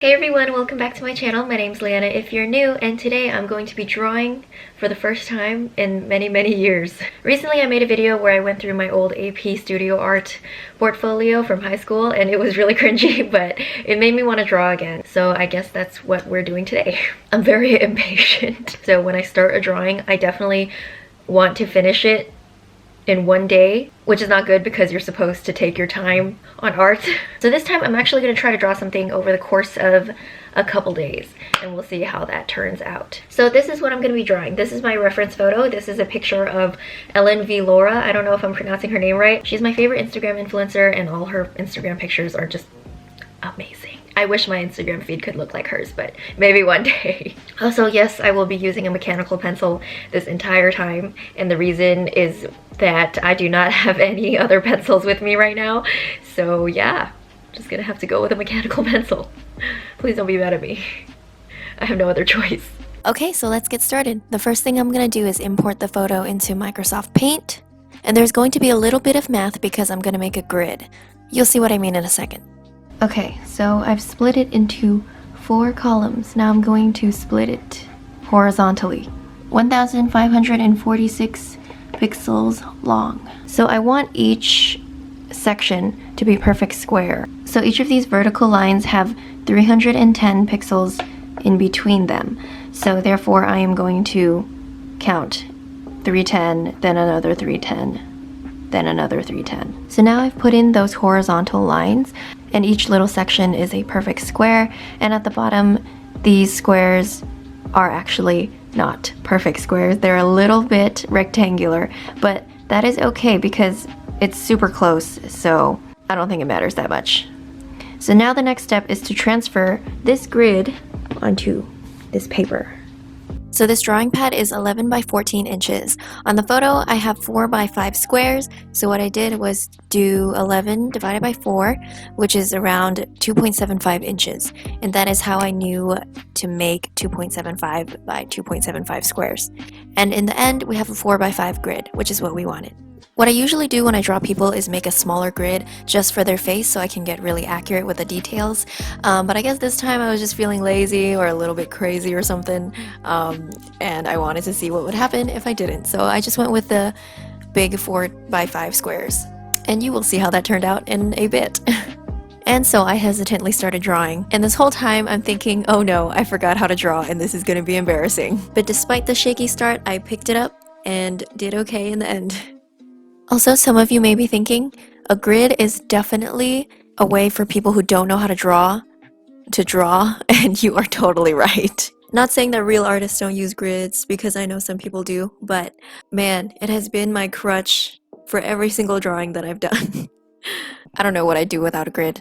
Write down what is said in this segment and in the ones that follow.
Hey everyone, welcome back to my channel. My name's Leanna if you're new, and today I'm going to be drawing for the first time in many years. Recently I made a video where I went through my old AP Studio Art portfolio from high school and it was really cringy, but it made me want to draw again. So I guess that's what we're doing today. I'm very impatient. So when I start a drawing, I definitely want to finish it in one day, which is not good because you're supposed to take your time on art. So this time I'm actually going to try to draw something over the course of a couple days and we'll see how that turns out. So this is what I'm going to be drawing. This is my reference photo. This is a picture of Ellen V. Laura. I don't know if I'm pronouncing her name right. She's my favorite Instagram influencer and all her Instagram pictures are just amazing. I wish my Instagram feed could look like hers, but maybe one day. Also, yes, I will be using a mechanical pencil this entire time, and the reason is that I do not have any other pencils with me right now. So yeah, just gonna have to go with a mechanical pencil. Please don't be mad at me. I have no other choice. Okay, so let's get started. The first thing I'm gonna do is import the photo into Microsoft Paint, and there's going to be a little bit of math because I'm gonna make a grid. You'll see what I mean in a second. Okay, so I've split it into 4 columns. Now I'm going to split it horizontally. 1,546 pixels long. So I want each section to be perfect square. So each of these vertical lines have 310 pixels in between them. So therefore I am going to count 310, then another 310, then another 310. So now I've put in those horizontal lines, and each little section is a perfect square, and at the bottom these squares are actually not perfect squares. They're a little bit rectangular, but that is okay because it's super close, so I don't think it matters that much. So now the next step is to transfer this grid onto this paper. So this drawing pad is 11 by 14 inches. On the photo, I have 4 by 5 squares. So what I did was do 11 divided by 4, which is around 2.75 inches. And that is how I knew to make 2.75 by 2.75 squares. And in the end, we have a 4 by 5 grid, which is what we wanted. What I usually do when I draw people is make a smaller grid just for their face so I can get really accurate with the details. But I guess this time I was just feeling lazy or a little bit crazy or something, and I wanted to see what would happen if I didn't. So I just went with the big 4 by 5 squares. And you will see how that turned out in a bit. And so I hesitantly started drawing, and this whole time I'm thinking, oh no, I forgot how to draw and this is gonna be embarrassing. But despite the shaky start, I picked it up and did okay in the end. Also, some of you may be thinking, a grid is definitely a way for people who don't know how to draw, and you are totally right. Not saying that real artists don't use grids, because I know some people do, but man, it has been my crutch for every single drawing that I've done. I don't know what I'd do without a grid.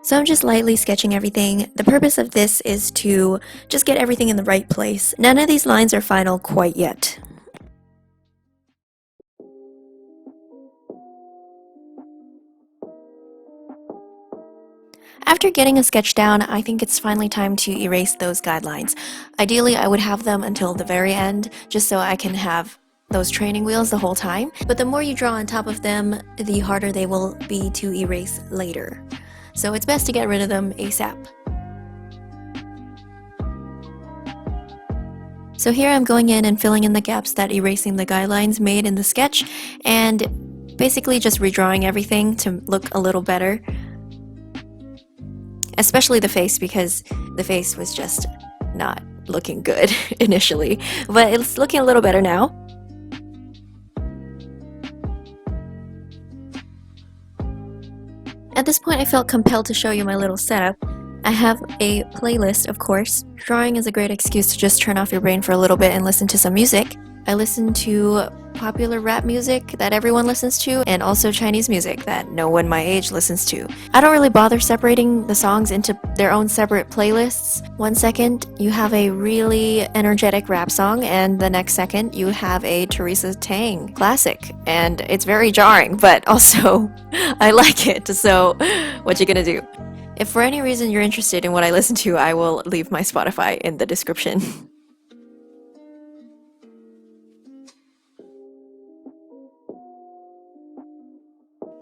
So I'm just lightly sketching everything. The purpose of this is to just get everything in the right place. None of these lines are final quite yet. After getting a sketch down, I think it's finally time to erase those guidelines. Ideally, I would have them until the very end, just so I can have those training wheels the whole time. But the more you draw on top of them, the harder they will be to erase later. So it's best to get rid of them ASAP. So here I'm going in and filling in the gaps that erasing the guidelines made in the sketch, and basically just redrawing everything to look a little better. Especially the face, because the face was just not looking good initially, but it's looking a little better now. At this point I felt compelled to show you my little setup. I have a playlist, of course. Drawing is a great excuse to just turn off your brain for a little bit and listen to some music. I listen to popular rap music that everyone listens to, and also Chinese music that no one my age listens to. I don't really bother separating the songs into their own separate playlists. One second you have a really energetic rap song, and the next second you have a Teresa Tang classic, and it's very jarring, but also I like it, so what you gonna do? If for any reason you're interested in what I listen to, I will leave my Spotify in the description.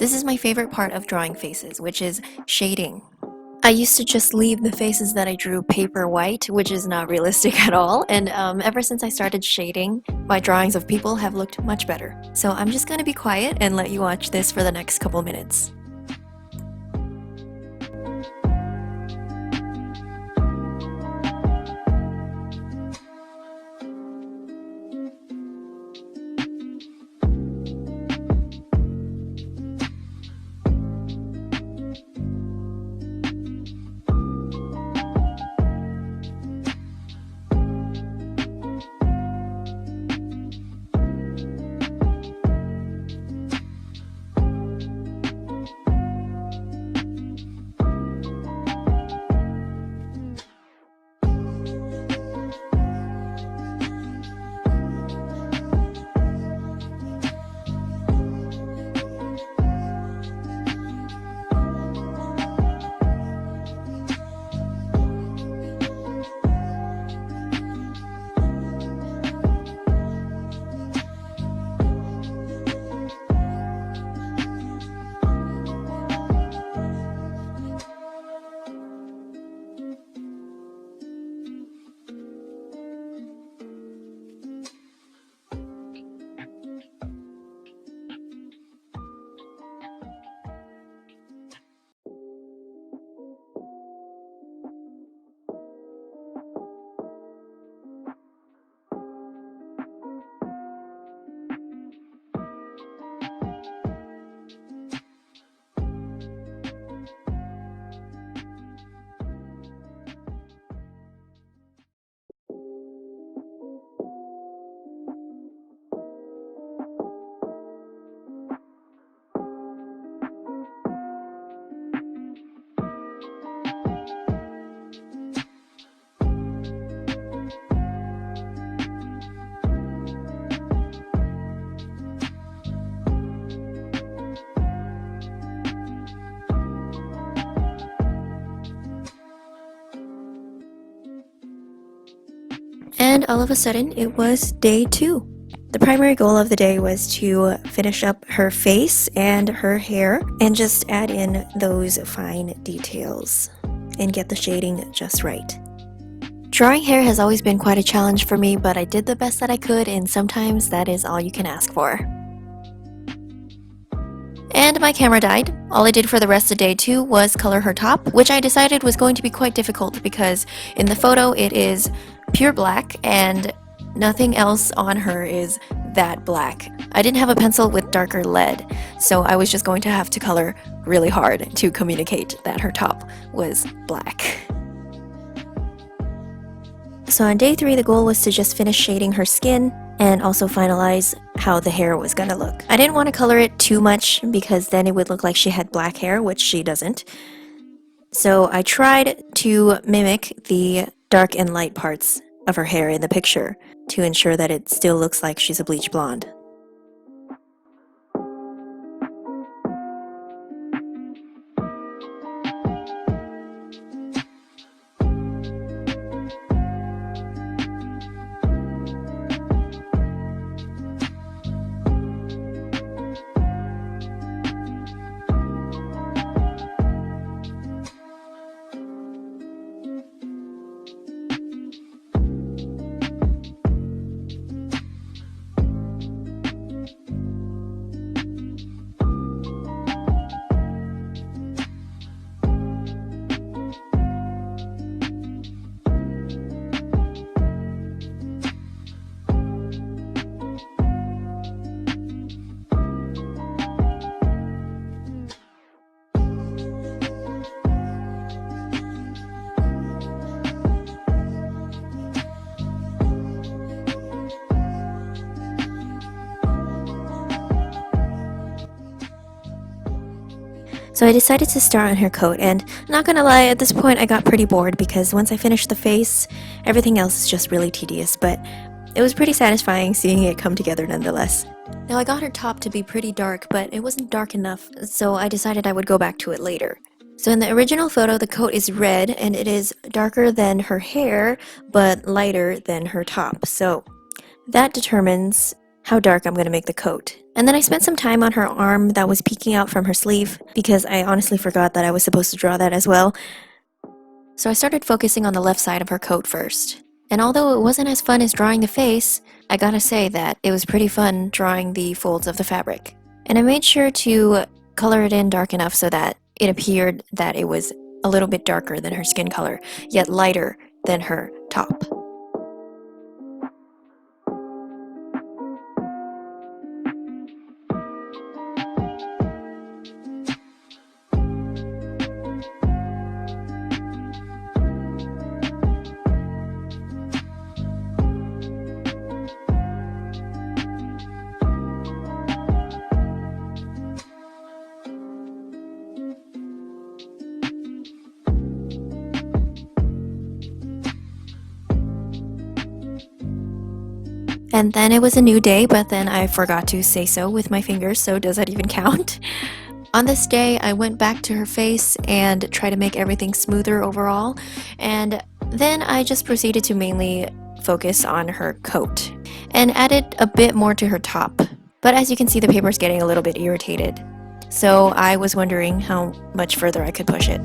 This is my favorite part of drawing faces, which is shading. I used to just leave the faces that I drew paper white, which is not realistic at all, and ever since I started shading, my drawings of people have looked much better. So I'm just gonna be quiet and let you watch this for the next couple minutes. And all of a sudden, it was day 2. The primary goal of the day was to finish up her face and her hair and just add in those fine details and get the shading just right. Drawing hair has always been quite a challenge for me, but I did the best that I could, and sometimes that is all you can ask for. And my camera died. All I did for the rest of day 2 was color her top, which I decided was going to be quite difficult because in the photo it is pure black and nothing else on her is that black. I didn't have a pencil with darker lead, so I was just going to have to color really hard to communicate that her top was black. So on day 3, the goal was to just finish shading her skin and also finalize how the hair was gonna look. I didn't want to color it too much because then it would look like she had black hair, which she doesn't. So I tried to mimic the dark and light parts of her hair in the picture to ensure that it still looks like she's a bleach blonde. So I decided to start on her coat, and not gonna lie, at this point I got pretty bored because once I finished the face, everything else is just really tedious, but it was pretty satisfying seeing it come together nonetheless. Now I got her top to be pretty dark, but it wasn't dark enough, so I decided I would go back to it later. So in the original photo, the coat is red, and it is darker than her hair, but lighter than her top, so that determines how dark I'm gonna make the coat. And then I spent some time on her arm that was peeking out from her sleeve because I honestly forgot that I was supposed to draw that as well. So I started focusing on the left side of her coat first. And although it wasn't as fun as drawing the face, I gotta say that it was pretty fun drawing the folds of the fabric. And I made sure to color it in dark enough so that it appeared that it was a little bit darker than her skin color, yet lighter than her top. And then it was a new day, but then I forgot to say so with my fingers, so does that even count? On this day, I went back to her face and tried to make everything smoother overall, and then I just proceeded to mainly focus on her coat and added a bit more to her top. But as you can see, the paper's getting a little bit irritated, so I was wondering how much further I could push it.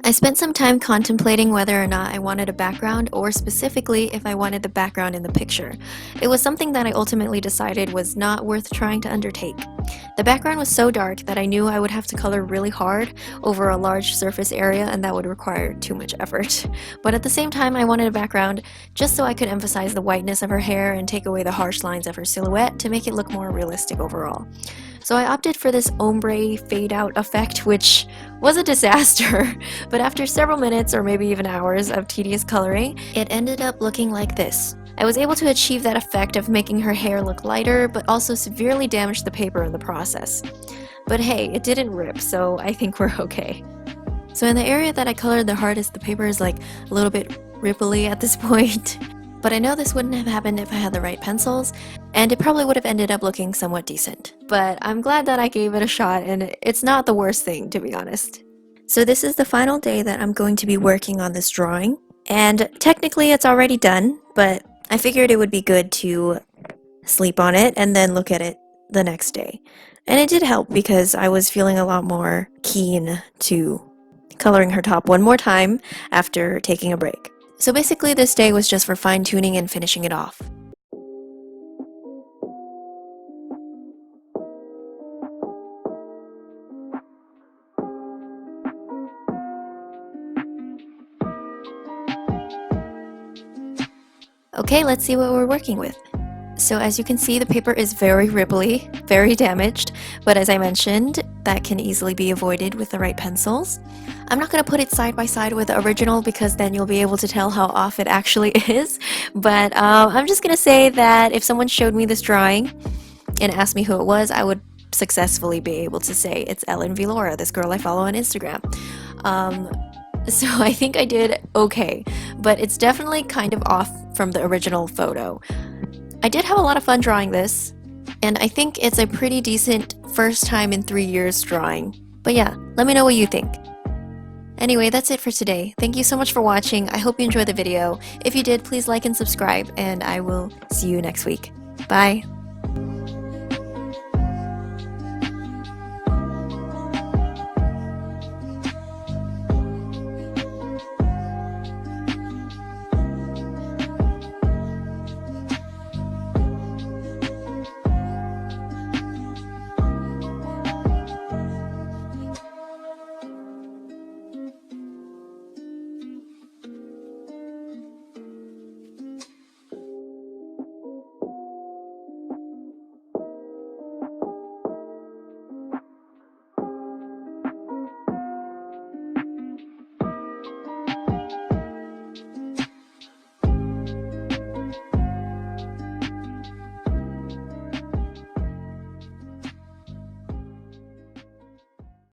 I spent some time contemplating whether or not I wanted a background, or specifically if I wanted the background in the picture. It was something that I ultimately decided was not worth trying to undertake. The background was so dark that I knew I would have to color really hard over a large surface area, and that would require too much effort. But at the same time, I wanted a background just so I could emphasize the whiteness of her hair and take away the harsh lines of her silhouette to make it look more realistic overall. So I opted for this ombre fade out effect, which was a disaster, but after several minutes or maybe even hours of tedious coloring, it ended up looking like this. I was able to achieve that effect of making her hair look lighter, but also severely damage the paper in the process. But hey, it didn't rip, so I think we're okay. So in the area that I colored the hardest, the paper is like a little bit ripply at this point. But I know this wouldn't have happened if I had the right pencils, and it probably would have ended up looking somewhat decent. But I'm glad that I gave it a shot, and it's not the worst thing, to be honest. So this is the final day that I'm going to be working on this drawing, and technically it's already done, but I figured it would be good to sleep on it and then look at it the next day. And it did help because I was feeling a lot more keen to coloring her top one more time after taking a break. So basically this day was just for fine-tuning and finishing it off. Okay, let's see what we're working with. So as you can see, the paper is very ripply, very damaged, but as I mentioned, that can easily be avoided with the right pencils. I'm not going to put it side by side with the original because then you'll be able to tell how off it actually is, but I'm just going to say that if someone showed me this drawing and asked me who it was, I would successfully be able to say it's Ellen V. Laura, this girl I follow on Instagram. So I think I did okay, but it's definitely kind of off from the original photo. I did have a lot of fun drawing this, and I think it's a pretty decent first time in 3 years drawing. But yeah, let me know what you think. Anyway, that's it for today. Thank you so much for watching. I hope you enjoyed the video. If you did, please like and subscribe, and I will see you next week. Bye!